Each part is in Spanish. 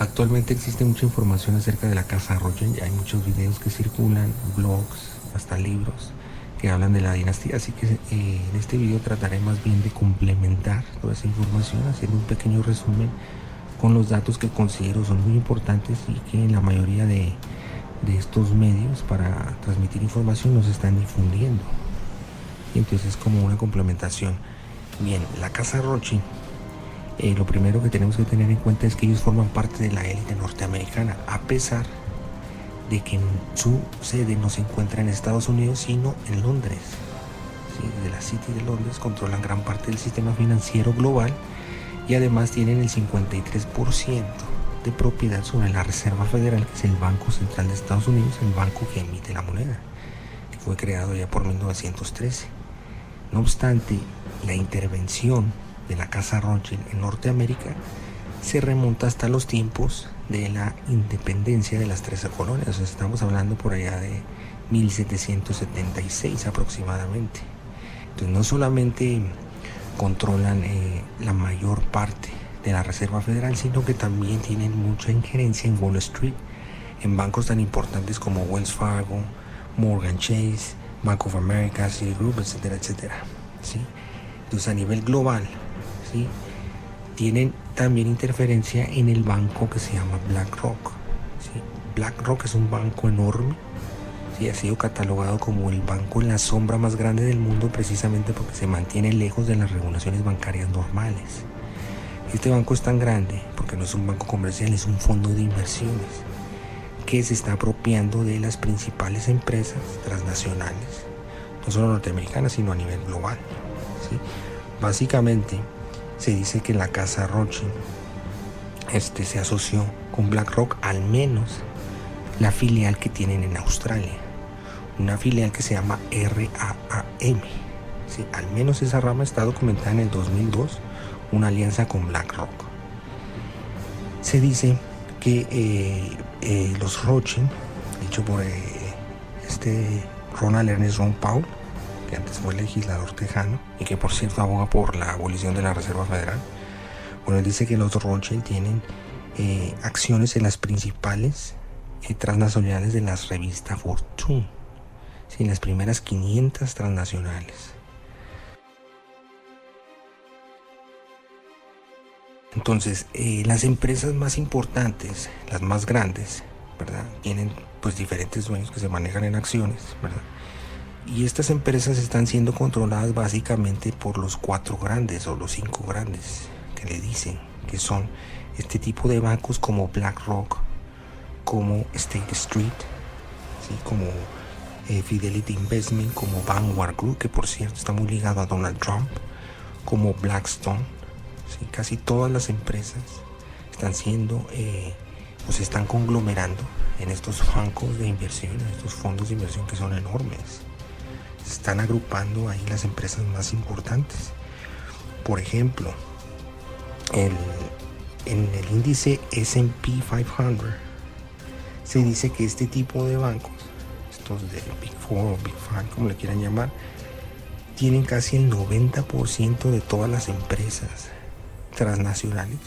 Actualmente existe mucha información acerca de la casa Rothschild, hay muchos videos que circulan, blogs, hasta libros que hablan de la dinastía, así que en este video trataré más bien de complementar toda esa información, haciendo un pequeño resumen con los datos que considero son muy importantes y que en la mayoría de estos medios para transmitir información nos están difundiendo. Y entonces como una complementación. Bien, la casa Rothschild, lo primero que tenemos que tener en cuenta es que ellos forman parte de la élite norteamericana, a pesar de que su sede no se encuentra en Estados Unidos, sino en Londres. ¿Sí? De la City de Londres controlan gran parte del sistema financiero global y además tienen el 53% de propiedad sobre la Reserva Federal, que es el Banco Central de Estados Unidos, el banco que emite la moneda, que fue creado ya por 1913. No obstante, la intervención de la casa Rothschild en Norteamérica se remonta hasta los tiempos de la independencia de las 13 colonias. O sea, estamos hablando por allá de 1776 aproximadamente. Entonces no solamente controlan la mayor parte de la Reserva Federal, sino que también tienen mucha injerencia en Wall Street, en bancos tan importantes como Wells Fargo, Morgan Chase, Bank of America, Citigroup, etcétera, etcétera. ¿Sí? Entonces a nivel global, ¿sí?, tienen también interferencia en el banco que se llama BlackRock. ¿Sí? BlackRock es un banco enorme, ¿sí? Ha sido catalogado como el banco en la sombra más grande del mundo, precisamente porque se mantiene lejos de las regulaciones bancarias normales. Este banco es tan grande porque no es un banco comercial, es un fondo de inversiones que se está apropiando de las principales empresas transnacionales, no solo norteamericanas, sino a nivel global. ¿Sí? Básicamente se dice que la casa Rothschild se asoció con BlackRock, al menos la filial que tienen en Australia, una filial que se llama RAM. ¿Sí? Al menos esa rama está documentada en el 2002, una alianza con BlackRock. Se dice que los Rothschild, dicho por Ronald Ernest Ron Paul, que antes fue legislador tejano y que por cierto aboga por la abolición de la Reserva Federal. Bueno, él dice que los Rothschild tienen acciones en las principales transnacionales de las revistas Fortune, ¿sí?, en las primeras 500 transnacionales. Entonces, las empresas más importantes, las más grandes, ¿verdad?, tienen pues diferentes dueños que se manejan en acciones, ¿verdad? Y estas empresas están siendo controladas básicamente por los 4 grandes o los 5 grandes que le dicen, que son este tipo de bancos como BlackRock, como State Street, ¿sí?, como Fidelity Investment, como Vanguard Group, que por cierto está muy ligado a Donald Trump, como Blackstone. ¿Sí? Casi todas las empresas están siendo o se están conglomerando en estos bancos de inversión, en estos fondos de inversión que son enormes. Se están agrupando ahí las empresas más importantes. Por ejemplo, en el índice S&P 500 se dice que este tipo de bancos, estos de Big Four o Big Five, como le quieran llamar, tienen casi el 90% de todas las empresas transnacionales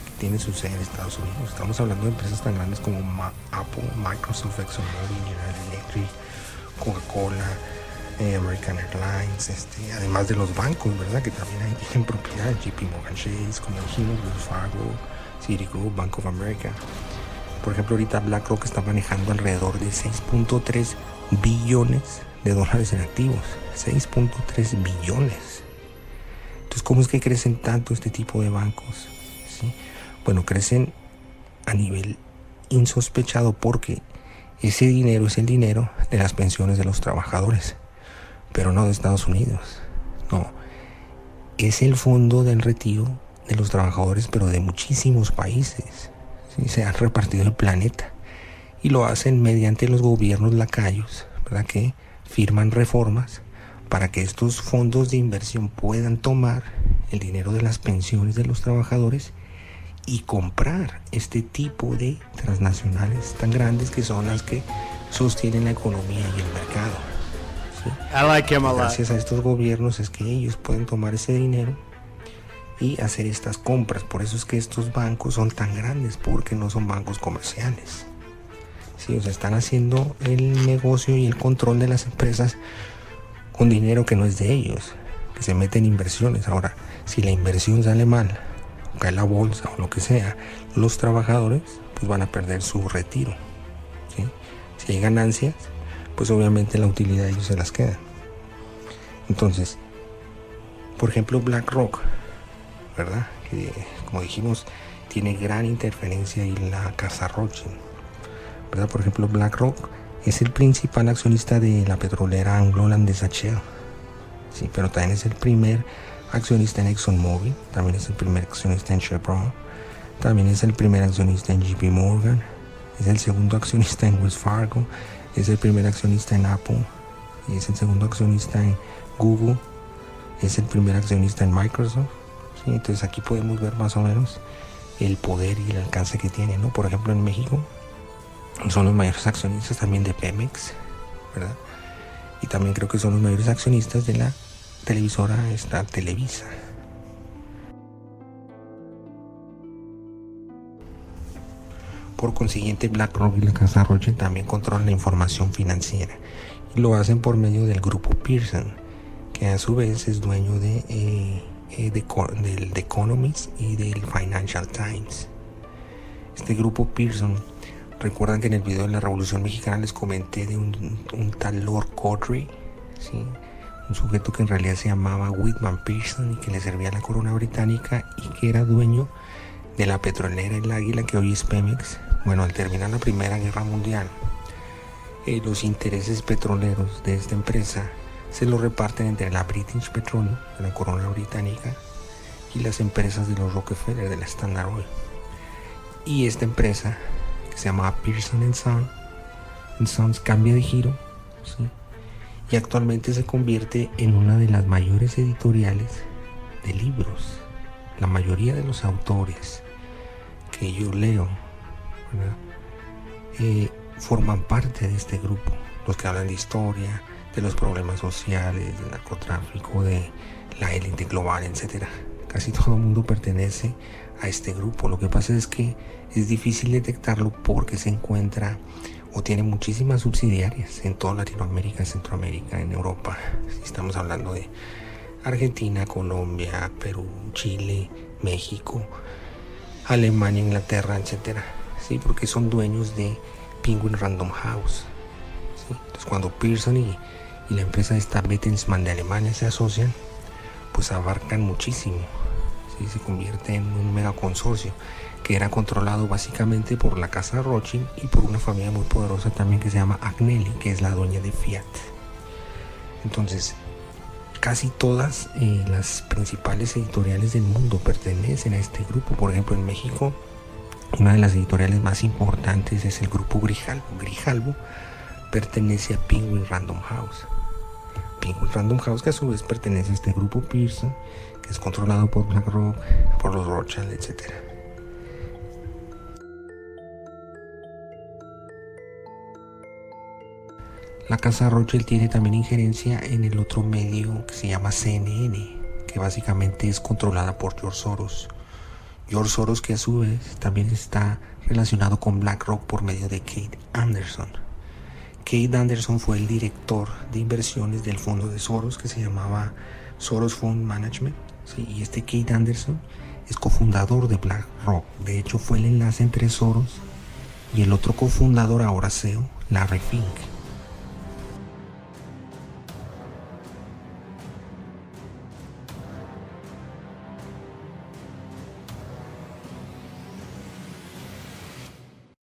que tienen su sede en Estados Unidos. Estamos hablando de empresas tan grandes como Apple, Microsoft, ExxonMobil, General Electric, Coca-Cola, American Airlines, además de los bancos, ¿verdad?, que también ahí tienen propiedad, JP Morgan Chase, como dijimos, Wells Fargo, Citigroup, Bank of America. Por ejemplo, ahorita BlackRock está manejando alrededor de 6.3 billones de dólares en activos. 6.3 billones. Entonces, ¿cómo es que crecen tanto este tipo de bancos? ¿Sí? Bueno, crecen a nivel insospechado porque ese dinero es el dinero de las pensiones de los trabajadores, pero no de Estados Unidos. No, es el fondo del retiro de los trabajadores, pero de muchísimos países. ¿Sí? Se han repartido el planeta y lo hacen mediante los gobiernos lacayos, ¿verdad?, que firman reformas para que estos fondos de inversión puedan tomar el dinero de las pensiones de los trabajadores y comprar este tipo de transnacionales tan grandes que son las que sostienen la economía y el mercado. ¿Sí? Gracias a estos gobiernos es que ellos pueden tomar ese dinero y hacer estas compras. Por eso es que estos bancos son tan grandes, porque no son bancos comerciales. Sí, o sea, están haciendo el negocio y el control de las empresas con dinero que no es de ellos, que se meten inversiones. Ahora, si la inversión sale mal, o cae la bolsa o lo que sea, los trabajadores pues van a perder su retiro. ¿Sí? Si hay ganancias, pues obviamente la utilidad de ellos se las queda. Entonces, por ejemplo, BlackRock, ¿verdad? Que como dijimos, tiene gran interferencia en la casa Rothschild, ¿verdad? Por ejemplo, BlackRock es el principal accionista de la petrolera anglo-holandesa Shell, sí, pero también es el primer accionista en ExxonMobil, también es el primer accionista en Chevron, también es el primer accionista en JP Morgan, es el segundo accionista en Wells Fargo, es el primer accionista en Apple, es el segundo accionista en Google, es el primer accionista en Microsoft. ¿Sí? Entonces aquí podemos ver más o menos el poder y el alcance que tiene, ¿no? Por ejemplo, en México son los mayores accionistas también de Pemex, ¿verdad? Y también creo que son los mayores accionistas de la televisora Televisa. Por consiguiente, BlackRock y la casa Rothschild también controlan la información financiera y lo hacen por medio del grupo Pearson, que a su vez es dueño del The Economist y del Financial Times. Este grupo Pearson, recuerdan que en el video de la Revolución Mexicana les comenté de un tal Lord Cawdrey, ¿sí? Un sujeto que en realidad se llamaba Whitman Pearson y que le servía a la corona británica y que era dueño de la petrolera El Águila, que hoy es Pemex. Bueno, al terminar la Primera Guerra Mundial, los intereses petroleros de esta empresa se los reparten entre la British Petroleum, de la corona británica, y las empresas de los Rockefeller, de la Standard Oil. Y esta empresa, que se llamaba Pearson Sons, cambia de giro, ¿sí? Y actualmente se convierte en una de las mayores editoriales de libros. La mayoría de los autores que yo leo, forman parte de este grupo. Los que hablan de historia, de los problemas sociales, del narcotráfico, de la élite global, etc. Casi todo el mundo pertenece a este grupo. Lo que pasa es que es difícil detectarlo porque se encuentra o tiene muchísimas subsidiarias en toda Latinoamérica, Centroamérica, en Europa. Estamos hablando de Argentina, Colombia, Perú, Chile, México, Alemania, Inglaterra, etc. Sí, porque son dueños de Penguin Random House. ¿Sí? Entonces, cuando Pearson y la empresa esta Bertelsmann de Alemania se asocian, pues abarcan muchísimo. ¿Sí? Se convierte en un mega consorcio que era controlado básicamente por la casa Rothschild y por una familia muy poderosa también que se llama Agnelli, que es la dueña de Fiat. Entonces, casi todas las principales editoriales del mundo pertenecen a este grupo. Por ejemplo, en México, una de las editoriales más importantes es el grupo Grijalbo. Grijalbo pertenece a Penguin Random House. Penguin Random House, que a su vez pertenece a este grupo Pearson, que es controlado por BlackRock, por los Rothschild, etc. La casa Rothschild tiene también injerencia en el otro medio que se llama CNN, que básicamente es controlada por George Soros. George Soros, que a su vez también está relacionado con BlackRock por medio de Keith Anderson. Keith Anderson fue el director de inversiones del fondo de Soros, que se llamaba Soros Fund Management, ¿sí? Y este Keith Anderson es cofundador de BlackRock. De hecho, fue el enlace entre Soros y el otro cofundador, ahora CEO, Larry Fink.